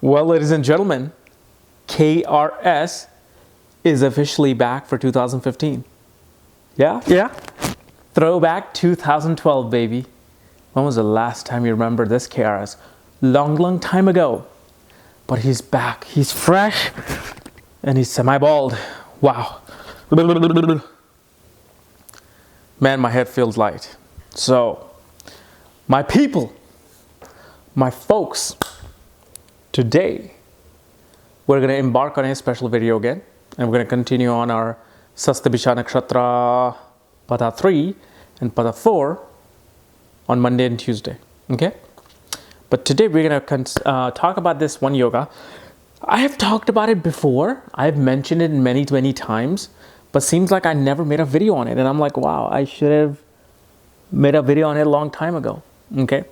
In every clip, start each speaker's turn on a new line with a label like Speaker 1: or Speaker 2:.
Speaker 1: Well, ladies and gentlemen, KRS is officially back for 2015. Yeah?
Speaker 2: Yeah.
Speaker 1: Throwback 2012, baby. When was the last time you remember this KRS? Long time ago. But he's back. He's fresh and he's semi-bald. Wow. Man, my head feels light. So, my people, my folks, today we're going to embark on a special video again, and we're going to continue on our Sastabisha Nakshatra Pada 3 and Pada 4 on Monday and Tuesday. Okay? But today we're going to talk about this one yoga. I have talked about it before. I've mentioned it many times, but seems like I never made a video on it. And I'm like, wow, I should have made a video on it a long time ago. Okay?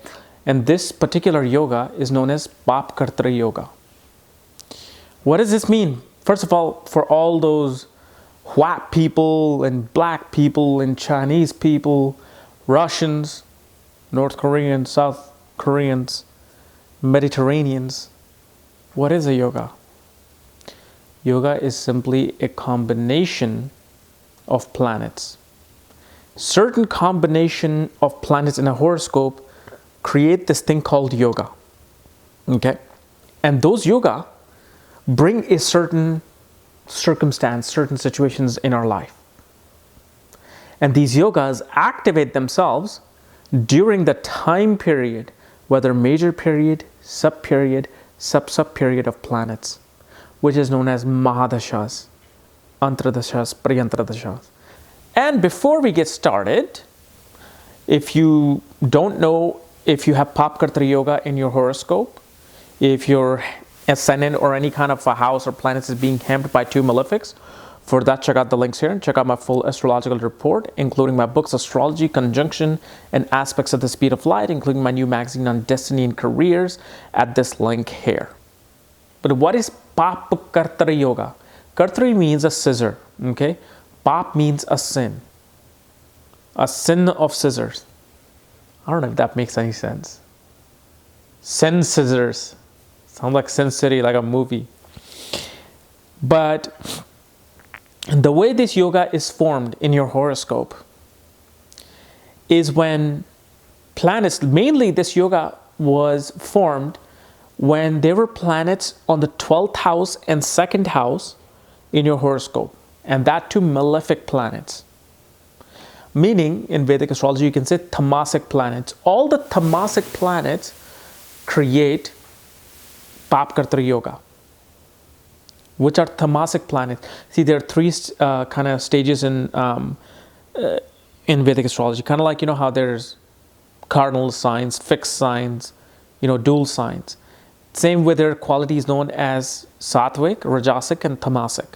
Speaker 1: And this particular yoga is known as Paap Kartari yoga. What does this mean? First of all, for all those white people and black people and Chinese people, Russians, North Koreans, South Koreans, Mediterraneans, what is a yoga? Yoga is simply a combination of planets. Certain combination of planets in a horoscope create this thing called yoga. Okay? And those yoga bring a certain circumstance, certain situations in our life. And these yogas activate themselves during the time period, whether major period, sub-period, sub-period of planets, which is known as Mahadashas, Antradashas, Priyantradashas. And before we get started, if you don't know if you have Paap Kartari yoga in your horoscope, if your ascendant or any kind of a house or planets is being hemmed by two malefics, for that check out the links here and check out my full astrological report, including my books Astrology, Conjunction, and Aspects of the Speed of Light, including my new magazine on destiny and careers at this link here. But what is Paap Kartari yoga? Kartari means a scissor, okay? Paap means a sin of scissors. I don't know if that makes any sense. Sin scissors. Sounds like Sin City, like a movie. But the way this yoga is formed in your horoscope is when planets, mainly this yoga was formed when there were planets on the 12th house and 2nd house in your horoscope. And that too malefic planets. Meaning, in Vedic astrology, you can say tamasic planets. All the tamasic planets create Paap Kartari yoga. Which are tamasic planets? See, there are three kind of stages in Vedic astrology. Kind of like, you know, how there's cardinal signs, fixed signs, you know, dual signs. Same with their qualities known as Sattvic, Rajasic, and Tamasic.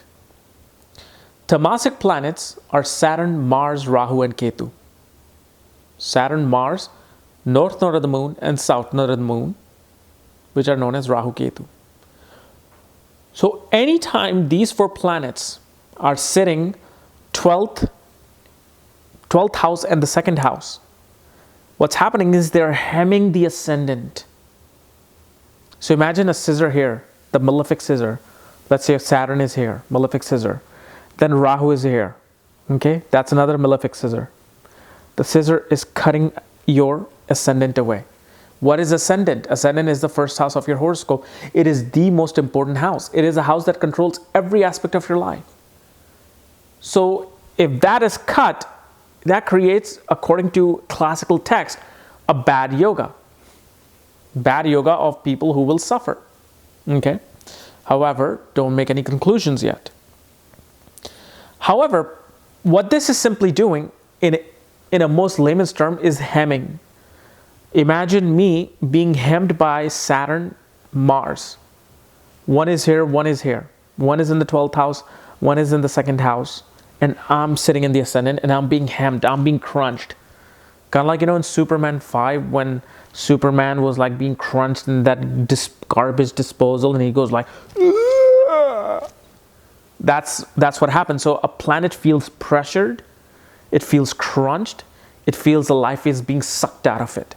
Speaker 1: Tamasic planets are Saturn, Mars, Rahu, and Ketu. Saturn, Mars, north node of the moon, and south node of the moon, which are known as Rahu, Ketu. So anytime these four planets are sitting 12th house and the 2nd house, what's happening is they're hemming the ascendant. So imagine a scissor here, the malefic scissor. Let's say Saturn is here, malefic scissor. Then Rahu is here. Okay, that's another malefic scissor. The scissor is cutting your ascendant away. What is ascendant? Ascendant is the 1st house of your horoscope. It is the most important house. It is a house that controls every aspect of your life. So if that is cut, that creates, according to classical text, a bad yoga. Bad yoga of people who will suffer. Okay? However, don't make any conclusions yet. However, what this is simply doing, in a most layman's term, is hemming. Imagine me being hemmed by Saturn, Mars. One is here, one is here. One is in the 12th house, one is in the 2nd house. And I'm sitting in the ascendant and I'm being hemmed, I'm being crunched. Kind of like, you know, in Superman 5 when Superman was like being crunched in that garbage disposal and he goes like, Ugh! That's what happens. So a planet feels pressured, it feels crunched, it feels the life is being sucked out of it.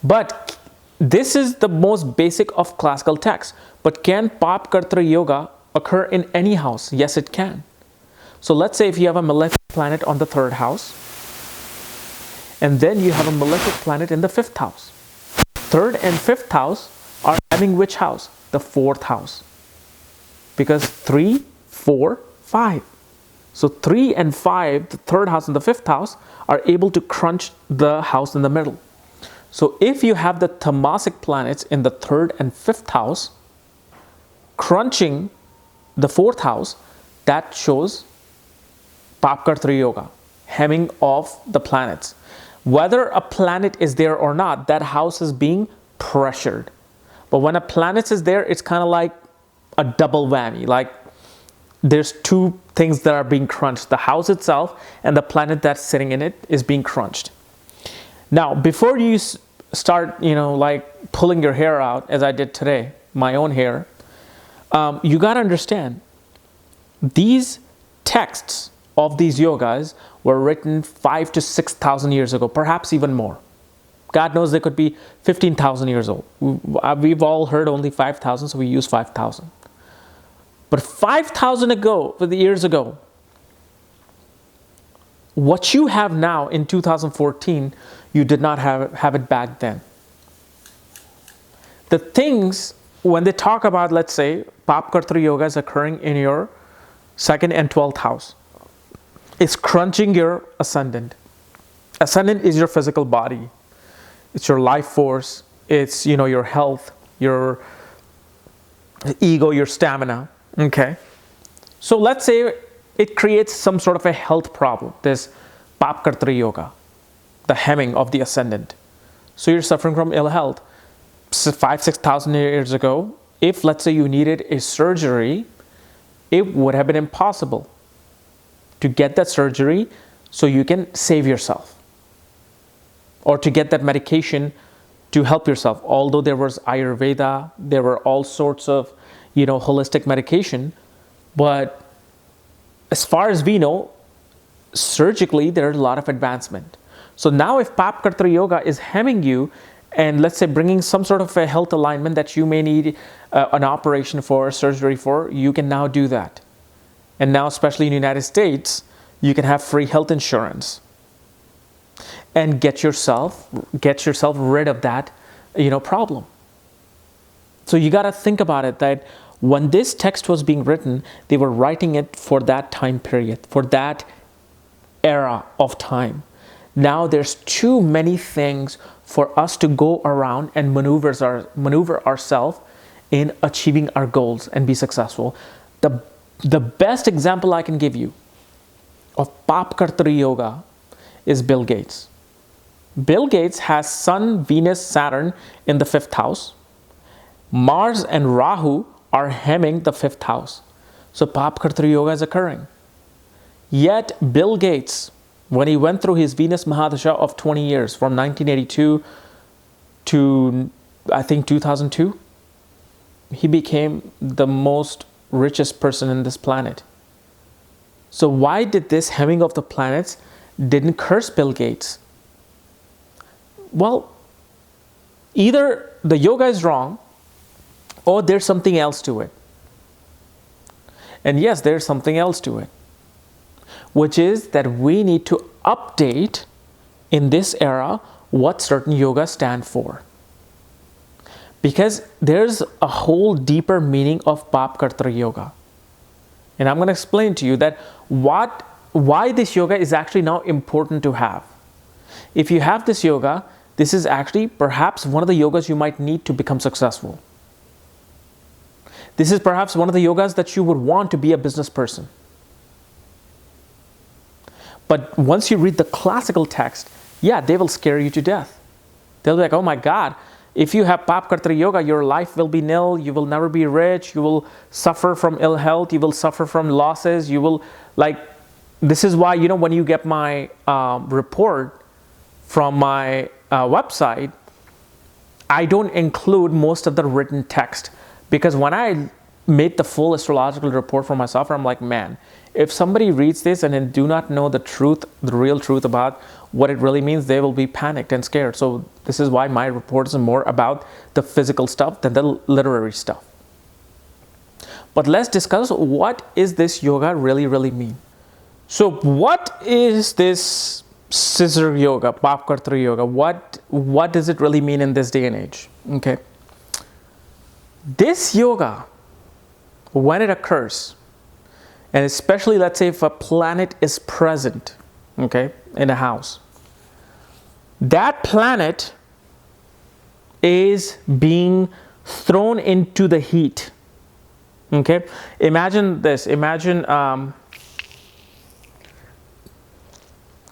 Speaker 1: But this is the most basic of classical texts. But can Paap Kartari Yoga occur in any house? Yes, it can. So let's say if you have a malefic planet on the 3rd house, and then you have a malefic planet in the 5th house. 3rd and 5th house are having which house? The 4th house. Because 3, 4, 5. So 3 and 5, the 3rd house and the 5th house, are able to crunch the house in the middle. So if you have the tamasic planets in the 3rd and 5th house crunching the 4th house, that shows Paap Kartari Yoga, hemming of the planets. Whether a planet is there or not, that house is being pressured. But when a planet is there, it's kind of like a double whammy. Like there's two things that are being crunched. The house itself and the planet that's sitting in it is being crunched. Now, before you start, like pulling your hair out, as I did today, my own hair, you got to understand, these texts of these yogas were written 5,000 to 6,000 years ago, perhaps even more. God knows they could be 15,000 years old. We've all heard only 5,000, so we use 5,000. But 5,000 years ago, what you have now in 2014, you did not have it back then. The things, when they talk about, let's say, Paap Kartari Yoga is occurring in your 2nd and 12th house, it's crunching your ascendant. Ascendant is your physical body. It's your life force. It's, your health, your ego, your stamina. Okay. So let's say it creates some sort of a health problem, this Paap Kartari Yoga, the hemming of the ascendant. So you're suffering from ill health. 5,000, 6,000 years ago, if let's say you needed a surgery, it would have been impossible to get that surgery so you can save yourself, or to get that medication to help yourself. Although there was Ayurveda, there were all sorts of, holistic medication, but as far as we know, surgically, there's a lot of advancement. So now if Paap Kartari Yoga is hemming you, and let's say bringing some sort of a health alignment that you may need an operation for, surgery for, you can now do that. And now, especially in the United States, you can have free health insurance and get yourself rid of that, problem. So you got to think about it, that when this text was being written, they were writing it for that time period, for that era of time. Now there's too many things for us to go around and maneuver ourselves in achieving our goals and be successful. The best example I can give you of Paap Kartari Yoga is Bill Gates. Bill Gates has Sun, Venus, Saturn in the 5th house. Mars and Rahu are hemming the 5th house. So Paap Kartari Yoga is occurring. Yet Bill Gates, when he went through his Venus Mahadasha of 20 years, from 1982 to I think 2002, he became the most richest person in this planet. So why did this hemming of the planets didn't curse Bill Gates? Well, either the yoga is wrong or there's something else to it. And yes, there's something else to it, which is that we need to update in this era what certain yogas stand for. Because there's a whole deeper meaning of Paap Kartari Yoga. And I'm going to explain to you that why this yoga is actually now important to have. If you have this yoga, this is actually perhaps one of the yogas you might need to become successful. This is perhaps one of the yogas that you would want to be a business person. But once you read the classical text, yeah, they will scare you to death. They'll be like, oh my God, if you have Paap Kartari Yoga, your life will be nil, you will never be rich, you will suffer from ill health, you will suffer from losses, you will, this is why, when you get my report from my website, I don't include most of the written text. Because when I made the full astrological report for myself, I'm like, man, if somebody reads this and then do not know the truth, the real truth about what it really means, they will be panicked and scared. So this is why my reports are more about the physical stuff than the literary stuff. But let's discuss, what is this yoga really mean? So what is this scissor yoga, Paap Kartari yoga? What does it really mean in this day and age? Okay. This yoga, when it occurs, and especially let's say if a planet is present, okay, in a house, that planet is being thrown into the heat. Okay, imagine this. Imagine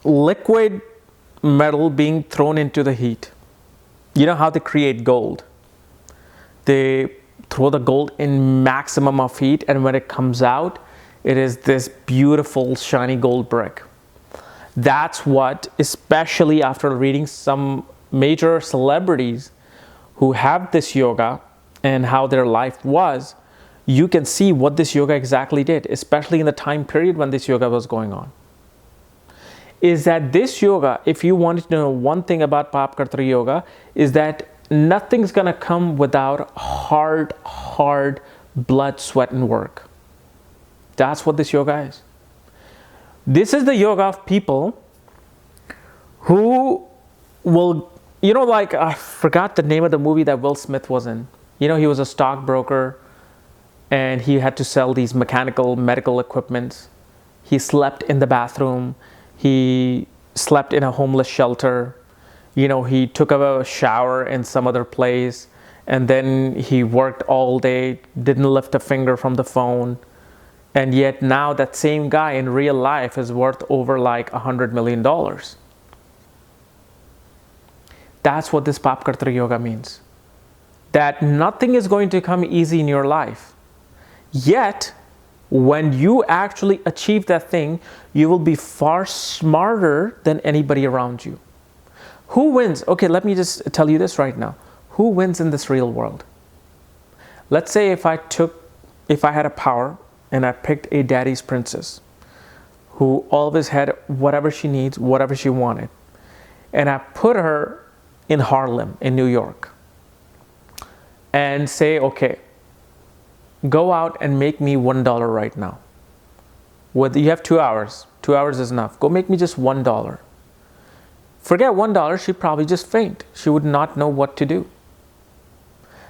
Speaker 1: liquid metal being thrown into the heat. You know how they create gold? They throw the gold in maximum of heat, and when it comes out, it is this beautiful shiny gold brick. That's what, especially after reading some major celebrities who have this yoga and how their life was, you can see what this yoga exactly did, especially in the time period when this yoga was going on. Is that this yoga, if you wanted to know one thing about Paap Kartari yoga, is that nothing's gonna come without hard blood, sweat, and work. That's what this yoga is. This is the yoga of people who will, you know, like, I forgot the name of the movie that Will Smith was in. You know, he was a stockbroker and he had to sell these medical equipment. He slept in the bathroom. He slept in a homeless shelter. You know, he took a shower in some other place, and then he worked all day, didn't lift a finger from the phone. And yet now that same guy in real life is worth over like $100 million. That's what this Paap Kartari yoga means. That nothing is going to come easy in your life. Yet, when you actually achieve that thing, you will be far smarter than anybody around you. Who wins? Okay, let me just tell you this right now. Who wins in this real world? Let's say if I had a power and I picked a daddy's princess who always had whatever she needs, whatever she wanted, and I put her in Harlem, in New York, and say, okay, go out and make me $1 right now. You have 2 hours. 2 hours is enough. Go make me just $1. Forget $1, she'd probably just faint. She would not know what to do.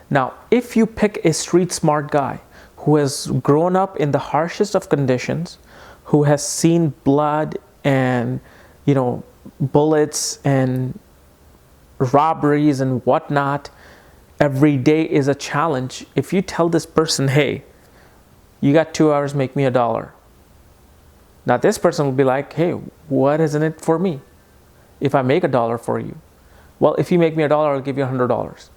Speaker 1: Now, if you pick a street smart guy who has grown up in the harshest of conditions, who has seen blood and, you know, bullets and robberies and whatnot, every day is a challenge. If you tell this person, hey, you got 2 hours, make me $1. Now this person will be like, hey, what is in it for me if I make $1 for you? Well, if you make me $1, I'll give you $100.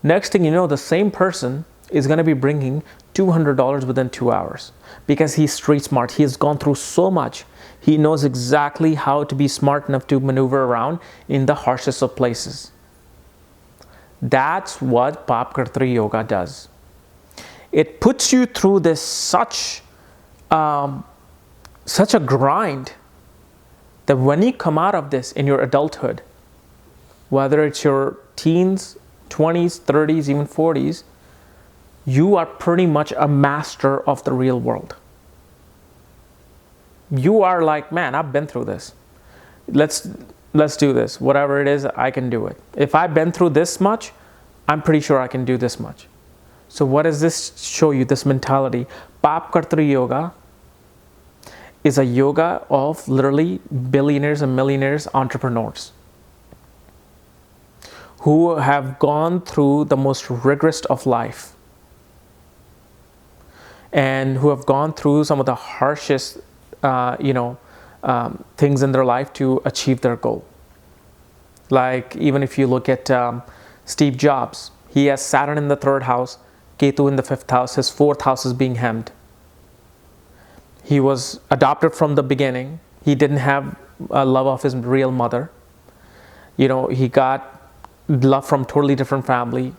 Speaker 1: Next thing you know, the same person is going to be bringing $200 within 2 hours because he's street smart. He has gone through so much. He knows exactly how to be smart enough to maneuver around in the harshest of places. That's what Paap Kartari yoga does. It puts you through this such a grind that when you come out of this in your adulthood, whether it's your teens, 20s, 30s, even 40s, you are pretty much a master of the real world. You are like, man, I've been through this. Let's do this. Whatever it is, I can do it. If I've been through this much, I'm pretty sure I can do this much. So what does this show you, this mentality? Paap Kartari yoga is a yoga of literally billionaires and millionaires, entrepreneurs who have gone through the most rigorous of life and who have gone through some of the harshest things in their life to achieve their goal. Like even if you look at Steve Jobs, he has Saturn in the 3rd house, Ketu in the 5th house, his 4th house is being hemmed. He was adopted from the beginning. He didn't have a love of his real mother. You know, he got love from totally different family,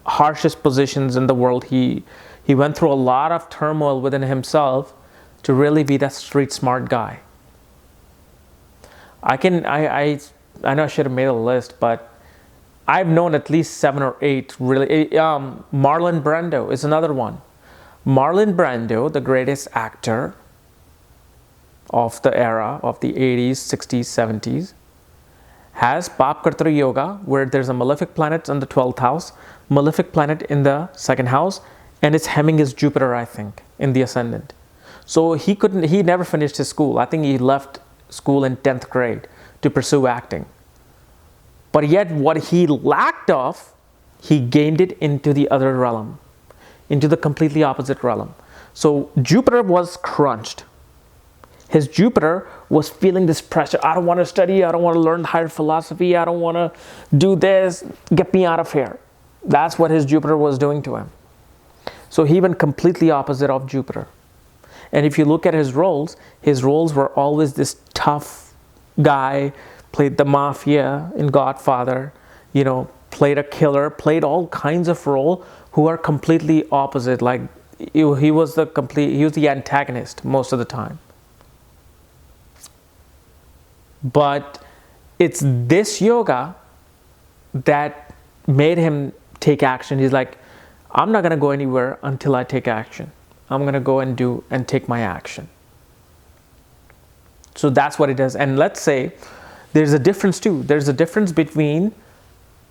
Speaker 1: harshest positions in the world. He went through a lot of turmoil within himself to really be that street smart guy. I know I should have made a list, but I've known at least 7 or 8 really. Marlon Brando is another one. Marlon Brando, the greatest actor of the era of the 80s, 60s, 70s, has Paap Kartari yoga, where there's a malefic planet in the 12th house, malefic planet in the 2nd house, and it's hemming his Jupiter, I think, in the ascendant. So he never finished his school. I think he left school in 10th grade to pursue acting. But yet what he lacked of, he gained it into the other realm, into the completely opposite realm. So Jupiter was crunched. His Jupiter was feeling this pressure. I don't want to study. I don't want to learn higher philosophy. I don't want to do this. Get me out of here. That's what his Jupiter was doing to him. So he went completely opposite of Jupiter. And if you look at his roles were always this tough guy, played the mafia in Godfather, played a killer, played all kinds of role who are completely opposite. Like he was the antagonist most of the time. But it's this yoga that made him take action. He's like, I'm not going to go anywhere until I take action. I'm going to go and do and take my action. So that's what it does. And let's say there's a difference too. There's a difference between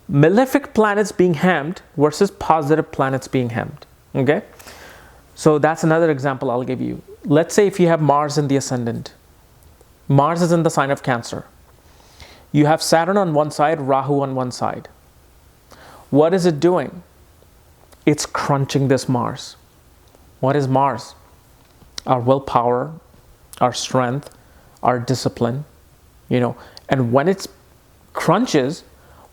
Speaker 1: malefic planets being hemmed versus positive planets being hemmed. Okay? So that's another example I'll give you. Let's say if you have Mars in the ascendant. Mars is in the sign of Cancer. You have Saturn on one side, Rahu on one side. What is it doing? It's crunching this Mars. What is Mars? Our willpower, our strength, our discipline, And when it crunches,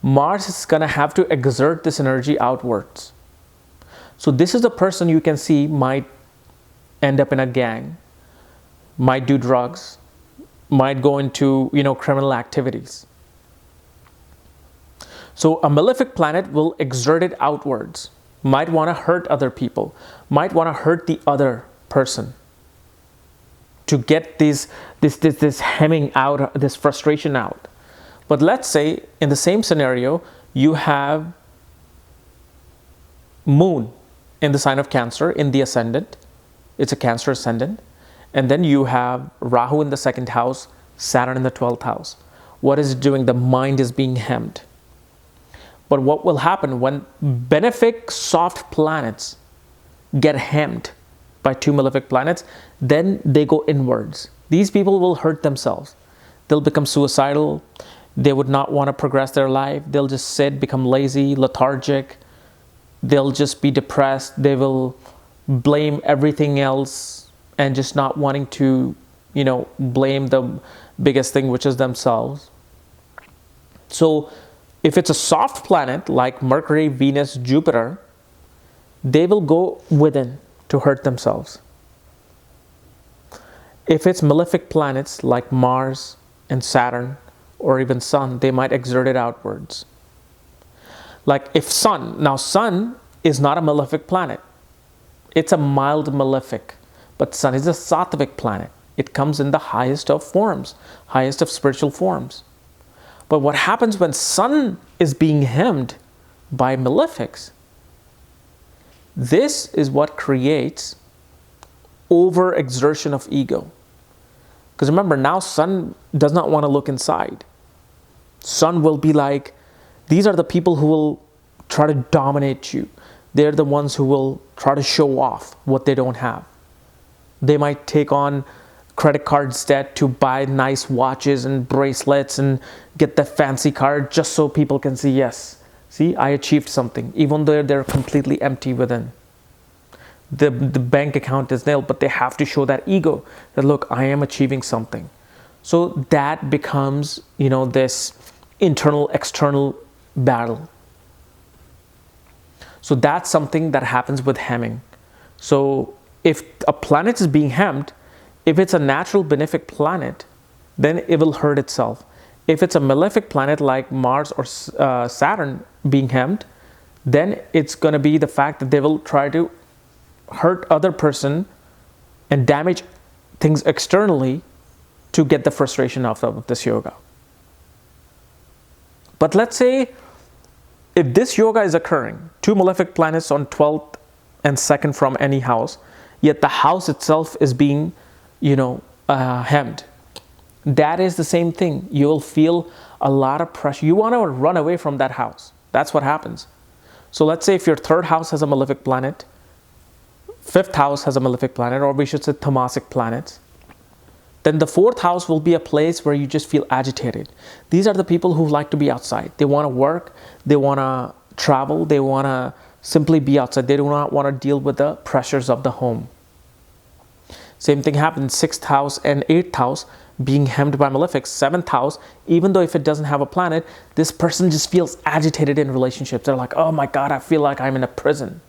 Speaker 1: Mars is going to have to exert this energy outwards. So this is the person you can see might end up in a gang, might do drugs, might go into, criminal activities. So a malefic planet will exert it outwards, might want to hurt other people, might want to hurt the other person to get this hemming out, this frustration out. But let's say in the same scenario, you have Moon in the sign of Cancer in the ascendant. It's a Cancer ascendant. And then you have Rahu in the 2nd house, Saturn in the 12th house. What is it doing? The mind is being hemmed. But what will happen when benefic soft planets get hemmed by 2 malefic planets? Then they go inwards. These people will hurt themselves. They'll become suicidal. They would not want to progress their life. They'll just sit, become lazy, lethargic. They'll just be depressed. They will blame everything else and just not wanting to, blame the biggest thing, which is themselves. So if it's a soft planet like Mercury, Venus, Jupiter, they will go within to hurt themselves. If it's malefic planets like Mars and Saturn or even Sun, they might exert it outwards. Like if Sun is not a malefic planet. It's a mild malefic. But Sun is a sattvic planet. It comes in the highest of forms, highest of spiritual forms. But what happens when Sun is being hemmed by malefics? This is what creates overexertion of ego. Because remember, now Sun does not want to look inside. Sun will be like, these are the people who will try to dominate you. They're the ones who will try to show off what they don't have. They might take on credit cards debt to buy nice watches and bracelets and get the fancy card just so people can see, yes, see, I achieved something, even though they're completely empty within. The bank account is nil, but they have to show that ego that, look, I am achieving something. So that becomes, this internal, external battle. So that's something that happens with hemming. So if a planet is being hemmed, if it's a natural benefic planet, then it will hurt itself. If it's a malefic planet like Mars or Saturn being hemmed, then it's going to be the fact that they will try to hurt other person and damage things externally to get the frustration out of this yoga. But let's say if this yoga is occurring, 2 malefic planets on 12th and 2nd from any house, yet the house itself is being, hemmed. That is the same thing. You will feel a lot of pressure. You want to run away from that house. That's what happens. So let's say if your 3rd house has a malefic planet, 5th house has a malefic planet, or we should say tamasic planets, then the 4th house will be a place where you just feel agitated. These are the people who like to be outside. They want to work, they want to travel, they want to simply be outside. They do not want to deal with the pressures of the home. Same thing happens, 6th house and 8th house being hemmed by malefics. 7th house, even though if it doesn't have a planet, this person just feels agitated in relationships. They're like, oh my God, I feel like I'm in a prison.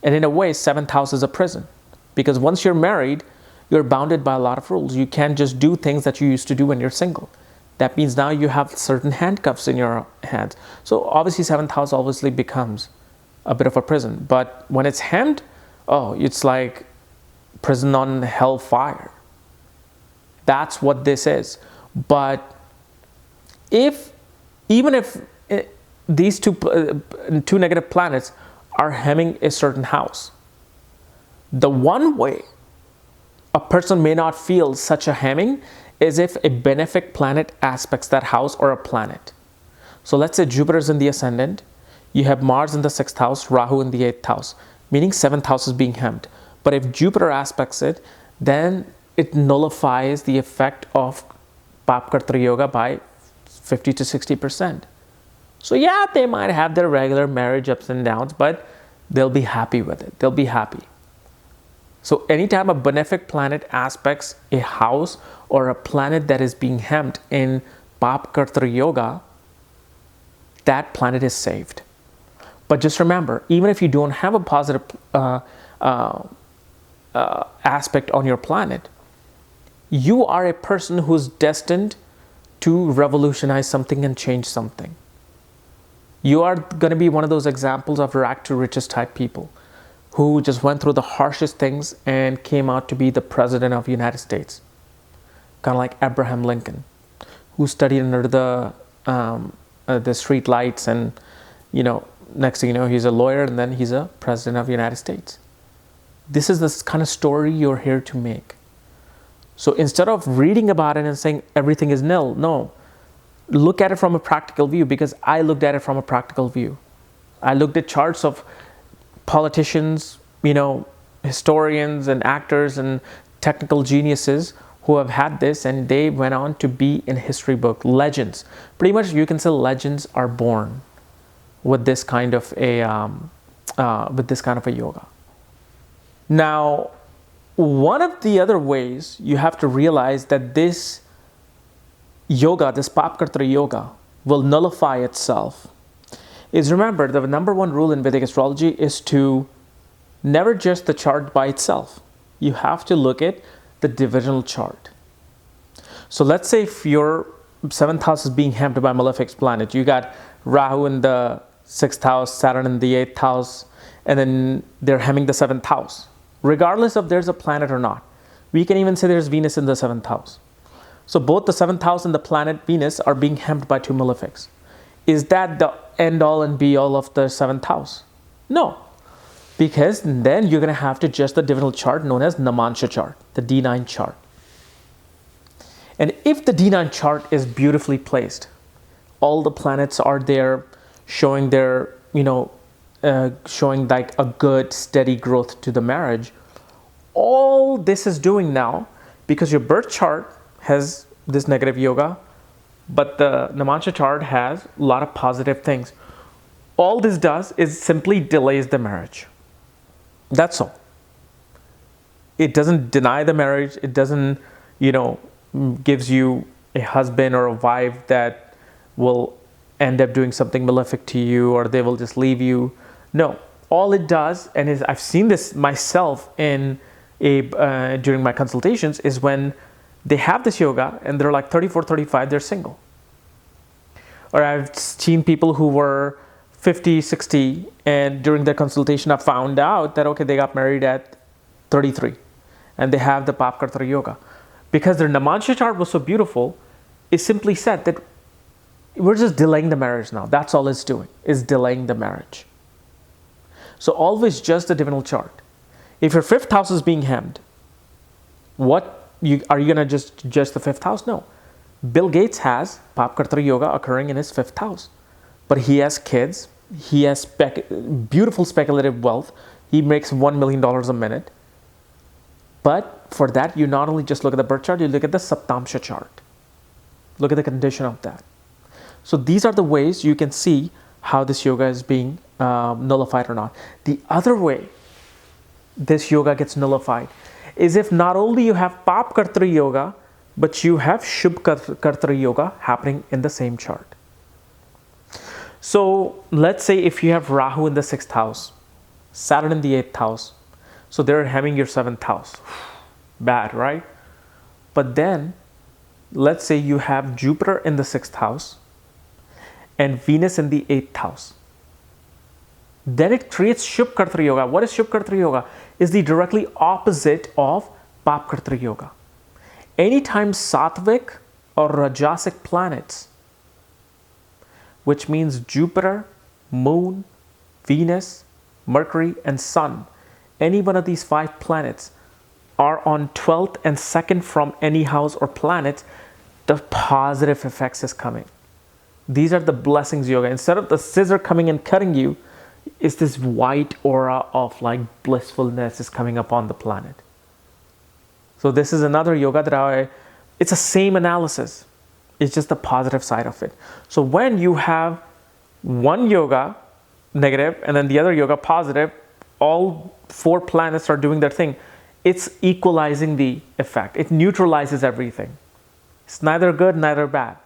Speaker 1: And in a way, 7th house is a prison. Because once you're married, you're bounded by a lot of rules. You can't just do things that you used to do when you're single. That means now you have certain handcuffs in your hands. So obviously 7th house obviously becomes a bit of a prison. But when it's hemmed, it's like prison on hellfire. That's what this is. But even if these two negative planets are hemming a certain house, the one way a person may not feel such a hemming is if a benefic planet aspects that house or a planet. So let's say Jupiter is in the ascendant, you have Mars in the 6th house, Rahu in the 8th house, meaning 7th house is being hemmed. But if Jupiter aspects it, then it nullifies the effect of Paap Kartari yoga by 50 to 60%. So yeah, they might have their regular marriage ups and downs, but they'll be happy with it. They'll be happy. So anytime a benefic planet aspects a house or a planet that is being hemmed in Paap Kartari yoga, that planet is saved. But just remember, even if you don't have a positive aspect on your planet, you are a person who's destined to revolutionize something and change something. You are going to be one of those examples of rag to riches type people who just went through the harshest things and came out to be the president of the United States. Kind of like Abraham Lincoln, who studied under the street lights, and next thing you know, he's a lawyer and then he's a president of the United States. This is the kind of story you're here to make. So instead of reading about it and saying everything is nil, no, look at it from a practical view, because I looked at it from a practical view. I looked at charts of politicians, historians and actors and technical geniuses who have had this, and they went on to be in history book legends. Pretty much you can say legends are born with this kind of a yoga. Now, one of the other ways you have to realize that this yoga, this Paap Kartari yoga, will nullify itself is, remember, the number one rule in Vedic astrology is to never judge the chart by itself. You have to look at the divisional chart. So let's say if your 7th house is being hemmed by malefic planet, you got Rahu in the 6th house, Saturn in the 8th house, and then they're hemming the 7th house. Regardless of there's a planet or not. We can even say there's Venus in the 7th house. So both the 7th house and the planet Venus are being hemmed by 2 malefics. Is that the end all and be all of the 7th house? No. Because then you're going to have to adjust the divisional chart known as Namansha chart, the D9 chart. And if the D9 chart is beautifully placed, all the planets are there showing their, showing like a good steady growth to the marriage. All this is doing now, because your birth chart has this negative yoga, but the Namansha chart has a lot of positive things. All this does is simply delays the marriage. That's all. It doesn't deny the marriage. It doesn't, gives you a husband or a wife that will end up doing something malefic to you, or they will just leave you. No, all it does, and I've seen this myself in during my consultations, is when they have this yoga and they're like 34, 35, they're single. Or I've seen people who were 50, 60, and during their consultation I found out that, okay, they got married at 33. and they have the Paap Kartari yoga. Because their Namansha chart was so beautiful, it simply said that we're just delaying the marriage now. That's all it's doing, is delaying the marriage. So always judge the divinal chart. If your 5th house is being hemmed, are you going to just judge the 5th house? No. Bill Gates has Paap Kartari yoga occurring in his 5th house. But he has kids. He has beautiful speculative wealth. He makes $1 million a minute. But for that, you not only just look at the birth chart, you look at the Saptamsha chart. Look at the condition of that. So these are the ways you can see how this yoga is being nullified or not. The other way this yoga gets nullified is if not only you have Paap Kartari yoga, but you have Shubh Kartari yoga happening in the same chart. So let's say if you have Rahu in the 6th house, Saturn in the 8th house, so they're hemming your 7th house. Bad, right? But then let's say you have Jupiter in the 6th house and Venus in the 8th house. Then it creates Shubh Kartari yoga. What is Shubh Kartari yoga? Is the directly opposite of Paap Kartari yoga. Anytime Sattvic or Rajasic planets, which means Jupiter, Moon, Venus, Mercury, and Sun, any one of these 5 planets are on 12th and 2nd from any house or planet, the positive effects is coming. These are the blessings yoga. Instead of the scissor coming and cutting you, it's this white aura of like blissfulness is coming upon the planet. So this is another yoga that it's the same analysis. It's just the positive side of it. So when you have one yoga negative and then the other yoga positive, all 4 planets are doing their thing. It's equalizing the effect. It neutralizes everything. It's neither good, neither bad.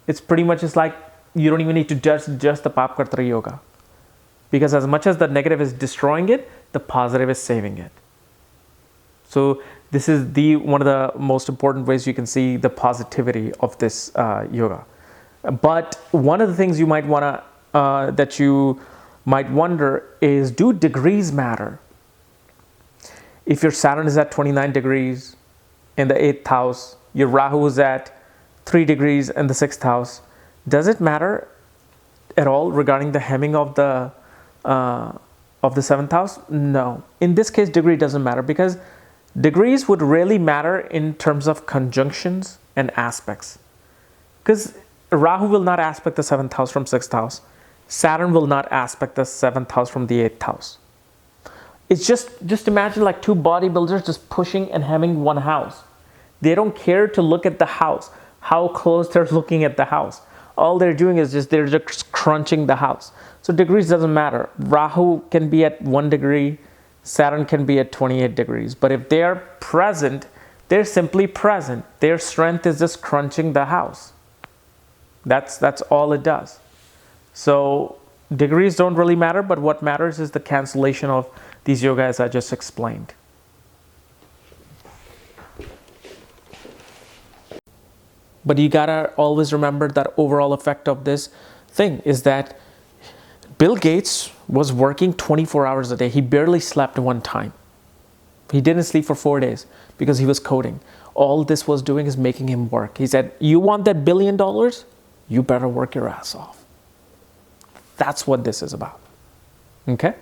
Speaker 1: It's pretty much just like you don't even need to judge just the Paap Kartari yoga. Because as much as the negative is destroying it, the positive is saving it. So this is one of the most important ways you can see the positivity of this yoga. But one of the things you might want to, that you might wonder is, do degrees matter? If your Saturn is at 29 degrees in the 8th house, your Rahu is at 3 degrees in the 6th house, does it matter at all regarding the hemming of the 7th house? No. In this case, degree doesn't matter, because degrees would really matter in terms of conjunctions and aspects. Because Rahu will not aspect the 7th house from 6th house. Saturn will not aspect the 7th house from the 8th house. It's just imagine like 2 bodybuilders just pushing and hemming one house. They don't care to look at the house, how close they're looking at the house. All they're doing is they're just crunching the house. So degrees doesn't matter. Rahu can be at 1 degree, Saturn can be at 28 degrees. But if they are present, they're simply present. Their strength is just crunching the house. That's all it does. So degrees don't really matter, but what matters is the cancellation of these yogas I just explained. But you gotta always remember that overall effect of this thing is that Bill Gates was working 24 hours a day. He barely slept one time. He didn't sleep for 4 days because he was coding. All this was doing is making him work. He said, you want that $1 billion? You better work your ass off. That's what this is about. Okay?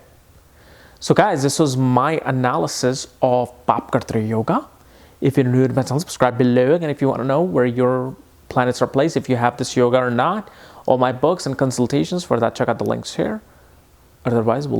Speaker 1: So guys, this was my analysis of Paap Kartari yoga. If you're new to my channel, subscribe below. And if you want to know where your planets are placed, if you have this yoga or not, all my books and consultations for that, check out the links here. Otherwise, we'll